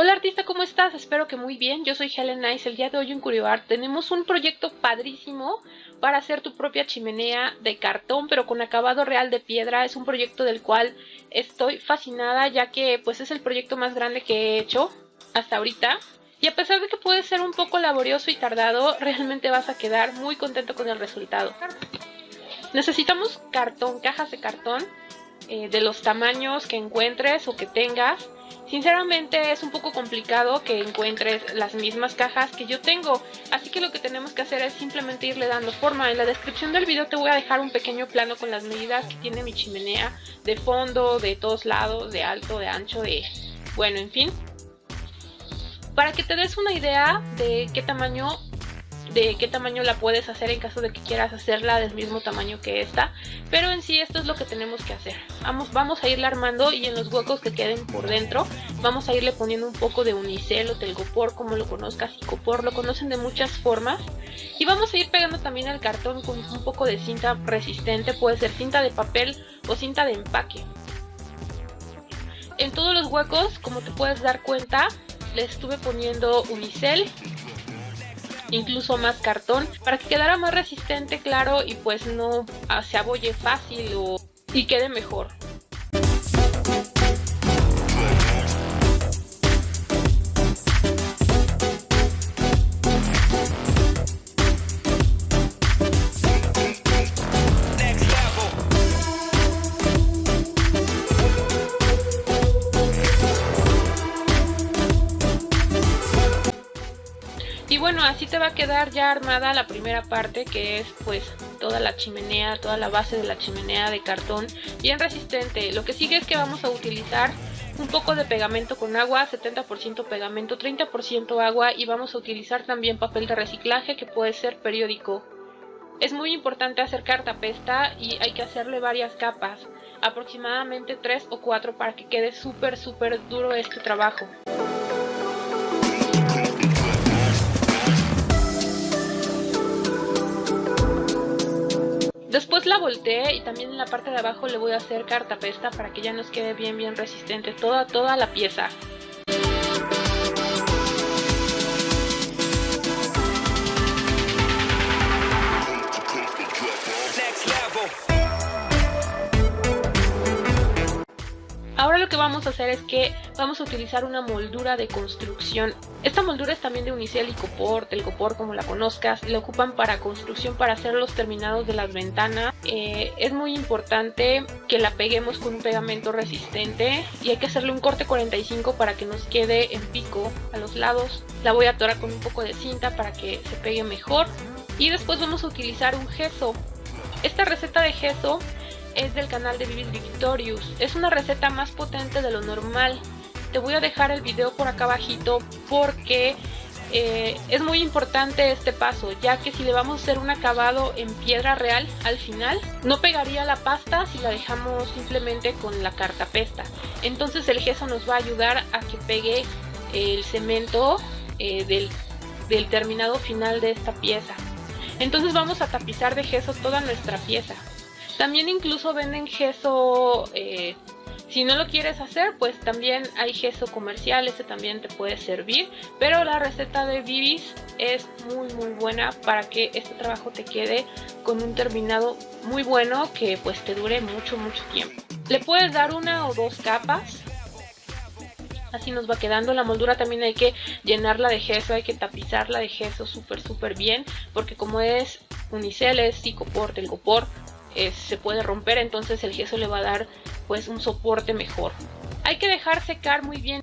Hola artista, ¿cómo estás? Espero que muy bien. Yo soy Helen Nice. El día de hoy en CurioArt tenemos un proyecto padrísimo para hacer tu propia chimenea de cartón, pero con acabado real de piedra. Es un proyecto del cual estoy fascinada, ya que pues es el proyecto más grande que he hecho hasta ahorita. Y a pesar de que puede ser un poco laborioso y tardado, realmente vas a quedar muy contento con el resultado. Necesitamos cartón, cajas de cartón, de los tamaños que encuentres o que tengas. Sinceramente es un poco complicado que encuentres las mismas cajas que yo tengo, así que lo que tenemos que hacer es simplemente irle dando forma. En la descripción del video te voy a dejar un pequeño plano con las medidas que tiene mi chimenea, de fondo, de todos lados, de alto, de ancho, bueno, en fin, para que te des una idea de qué tamaño la puedes hacer en caso de que quieras hacerla del mismo tamaño que esta. Pero en sí esto es lo que tenemos que hacer. Vamos a irla armando, y en los huecos que queden por dentro vamos a irle poniendo un poco de unicel o telgopor, como lo conozcas. Icopor, lo conocen de muchas formas. Y vamos a ir pegando también el cartón con un poco de cinta resistente, puede ser cinta de papel o cinta de empaque. En todos los huecos, como te puedes dar cuenta, le estuve poniendo unicel, incluso más cartón, para que quedara más resistente, claro, y pues no se abolle fácil y quede mejor. Y bueno, así te va a quedar ya armada la primera parte, que es pues toda la chimenea, toda la base de la chimenea de cartón bien resistente. Lo que sigue es que vamos a utilizar un poco de pegamento con agua, 70% pegamento, 30% agua, y vamos a utilizar también papel de reciclaje, que puede ser periódico. Es muy importante hacer cartapesta y hay que hacerle varias capas, aproximadamente 3 o 4, para que quede súper duro este trabajo. Después la volteé, y también en la parte de abajo le voy a hacer cartapesta para que ya nos quede bien resistente toda la pieza. Ahora lo que vamos a hacer es que vamos a utilizar una moldura de construcción. Esta moldura es también de unicel, icopor, telgopor, como la conozcas. La ocupan para construcción, para hacer los terminados de las ventanas. Es muy importante que la peguemos con un pegamento resistente, y hay que hacerle un corte 45 para que nos quede en pico a los lados. La voy a atorar con un poco de cinta para que se pegue mejor. Y después vamos a utilizar un gesso. Esta receta de gesso es del canal de Vivis Victorious. Es una receta más potente de lo normal. Te voy a dejar el video por acá abajito, porque es muy importante este paso, ya que si le vamos a hacer un acabado en piedra real al final, no pegaría la pasta si la dejamos simplemente con la cartapesta. Entonces el gesso nos va a ayudar a que pegue el cemento del terminado final de esta pieza. Entonces vamos a tapizar de gesso toda nuestra pieza. También incluso venden gesso, si no lo quieres hacer, pues también hay gesso comercial, ese también te puede servir. Pero la receta de Vivis es muy buena para que este trabajo te quede con un terminado muy bueno, que pues te dure mucho tiempo. Le puedes dar una o dos capas. Así nos va quedando. La moldura también hay que llenarla de gesso, hay que tapizarla de gesso súper bien, porque como es unicel, es icopor, telgopor, se puede romper, entonces el gesso le va a dar pues un soporte mejor. Hay que dejar secar muy bien.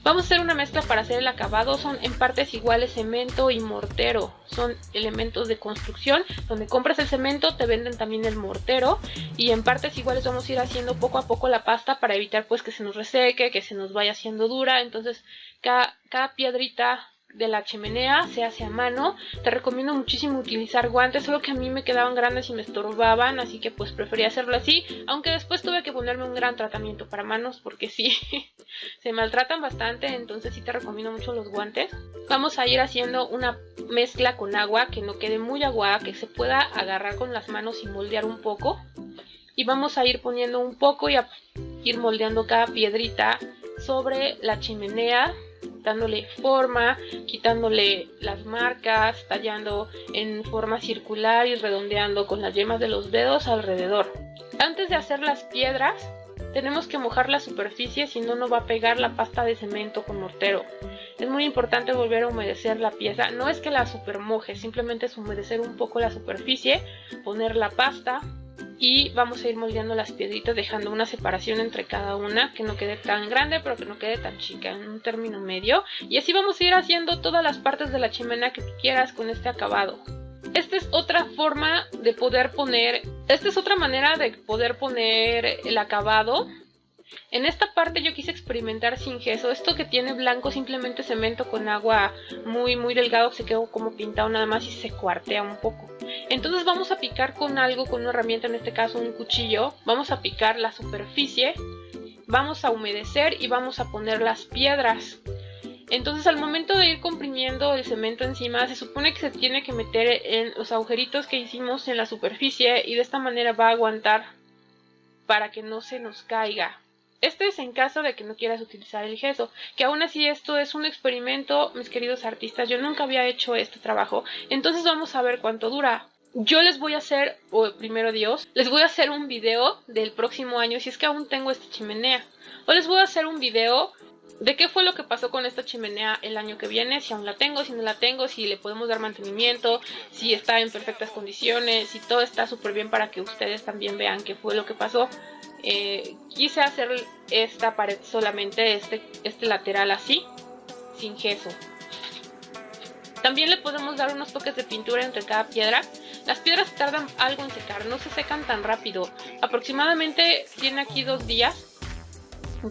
Vamos a hacer una mezcla para hacer el acabado. Son en partes iguales cemento y mortero. Son elementos de construcción. Donde compras el cemento te venden también el mortero. Y en partes iguales vamos a ir haciendo poco a poco la pasta, para evitar pues que se nos reseque, que se nos vaya haciendo dura. Entonces cada piedrita de la chimenea se hace a mano. Te recomiendo muchísimo utilizar guantes, solo que a mí me quedaban grandes y me estorbaban, así que pues preferí hacerlo así, aunque después tuve que ponerme un gran tratamiento para manos porque sí, se maltratan bastante, entonces sí te recomiendo mucho los guantes. Vamos a ir haciendo una mezcla con agua, que no quede muy aguada, que se pueda agarrar con las manos y moldear un poco. Y vamos a ir poniendo un poco y a ir moldeando cada piedrita sobre la chimenea, dándole forma, quitándole las marcas, tallando en forma circular y redondeando con las yemas de los dedos alrededor. Antes de hacer las piedras, tenemos que mojar la superficie, si no, no va a pegar la pasta de cemento con mortero. Es muy importante volver a humedecer la pieza, no es que la super moje, simplemente es humedecer un poco la superficie, poner la pasta. Y vamos a ir moldeando las piedritas dejando una separación entre cada una, que no quede tan grande pero que no quede tan chica, en un término medio. Y así vamos a ir haciendo todas las partes de la chimenea que tú quieras con este acabado. Esta es otra forma de poder poner, esta es otra manera de poder poner el acabado. En esta parte yo quise experimentar sin gesso. Esto que tiene blanco simplemente cemento con agua muy delgado, se quedó como pintado nada más y se cuartea un poco. Entonces vamos a picar con algo, con una herramienta, en este caso un cuchillo. Vamos a picar la superficie, vamos a humedecer y vamos a poner las piedras. Entonces al momento de ir comprimiendo el cemento encima, se supone que se tiene que meter en los agujeritos que hicimos en la superficie y de esta manera va a aguantar para que no se nos caiga. Este es en caso de que no quieras utilizar el gesso, que aún así esto es un experimento, mis queridos artistas. Yo nunca había hecho este trabajo, entonces vamos a ver cuánto dura. Yo les voy a hacer, o primero Dios, les voy a hacer un video del próximo año si es que aún tengo esta chimenea. O les voy a hacer un video de qué fue lo que pasó con esta chimenea el año que viene, si aún la tengo, si no la tengo, si le podemos dar mantenimiento, si está en perfectas condiciones, si todo está súper bien para que ustedes también vean qué fue lo que pasó. Quise hacer esta pared solamente, este lateral así, sin gesso. También le podemos dar unos toques de pintura entre cada piedra. Las piedras tardan algo en secar, no se secan tan rápido. Aproximadamente tiene aquí 2 días.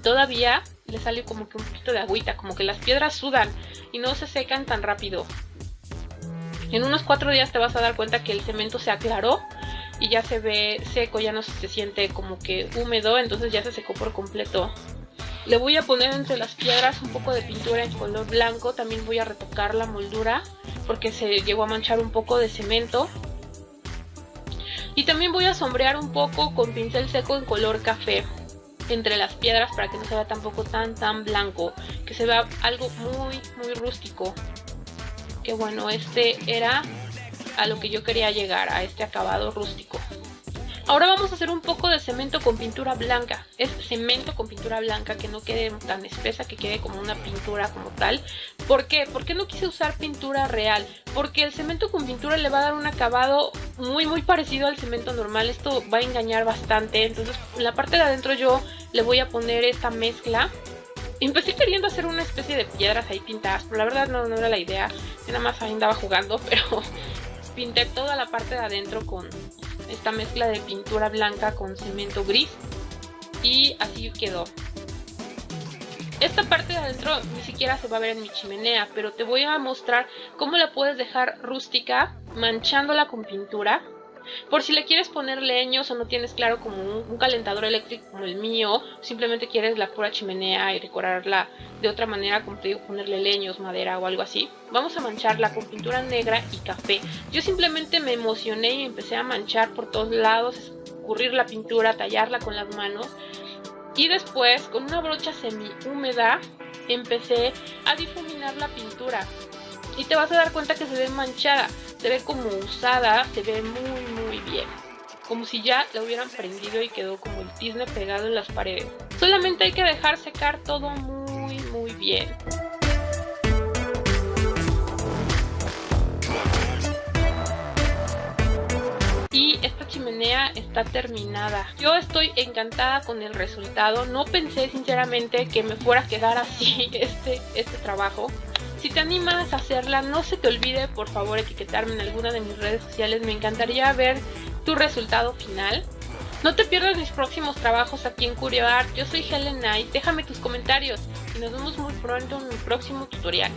Todavía le sale como que un poquito de agüita, como que las piedras sudan y no se secan tan rápido. En unos 4 días te vas a dar cuenta que el cemento se aclaró y ya se ve seco, ya no se siente como que húmedo, entonces ya se secó por completo. Le voy a poner entre las piedras un poco de pintura en color blanco. También voy a retocar la moldura porque se llegó a manchar un poco de cemento. Y también voy a sombrear un poco con pincel seco en color café entre las piedras para que no se vea tampoco tan blanco, que se vea algo muy rústico. Que bueno, este era a lo que yo quería llegar, a este acabado rústico. Ahora vamos a hacer un poco de cemento con pintura blanca. Es cemento con pintura blanca, que no quede tan espesa, que quede como una pintura como tal. ¿Por qué? ¿Por qué no quise usar pintura real? Porque el cemento con pintura le va a dar un acabado muy parecido al cemento normal. Esto va a engañar bastante. Entonces en la parte de adentro yo le voy a poner esta mezcla. Empecé queriendo hacer una especie de piedras ahí pintadas, pero la verdad no era la idea. Yo nada más ahí andaba jugando, pero pinté toda la parte de adentro con esta mezcla de pintura blanca con cemento gris y así quedó. Esta parte de adentro ni siquiera se va a ver en mi chimenea, pero te voy a mostrar cómo la puedes dejar rústica manchándola con pintura. Por si le quieres poner leños o no tienes claro como un calentador eléctrico como el mío, simplemente quieres la pura chimenea y decorarla de otra manera, como te digo, ponerle leños, madera o algo así. Vamos a mancharla con pintura negra y café. Yo simplemente me emocioné y empecé a manchar por todos lados, escurrir la pintura, tallarla con las manos. Y después, con una brocha semi húmeda, empecé a difuminar la pintura. Y te vas a dar cuenta que se ve manchada, se ve como usada, se ve muy bien. Como si ya la hubieran prendido y quedó como el tizne pegado en las paredes. Solamente hay que dejar secar todo muy bien. Y esta chimenea está terminada. Yo estoy encantada con el resultado. No pensé sinceramente que me fuera a quedar así este trabajo. Si te animas a hacerla, no se te olvide por favor etiquetarme en alguna de mis redes sociales. Me encantaría ver tu resultado final. No te pierdas mis próximos trabajos aquí en Curio Art. Yo soy Helen Knight. Déjame tus comentarios y nos vemos muy pronto en mi próximo tutorial.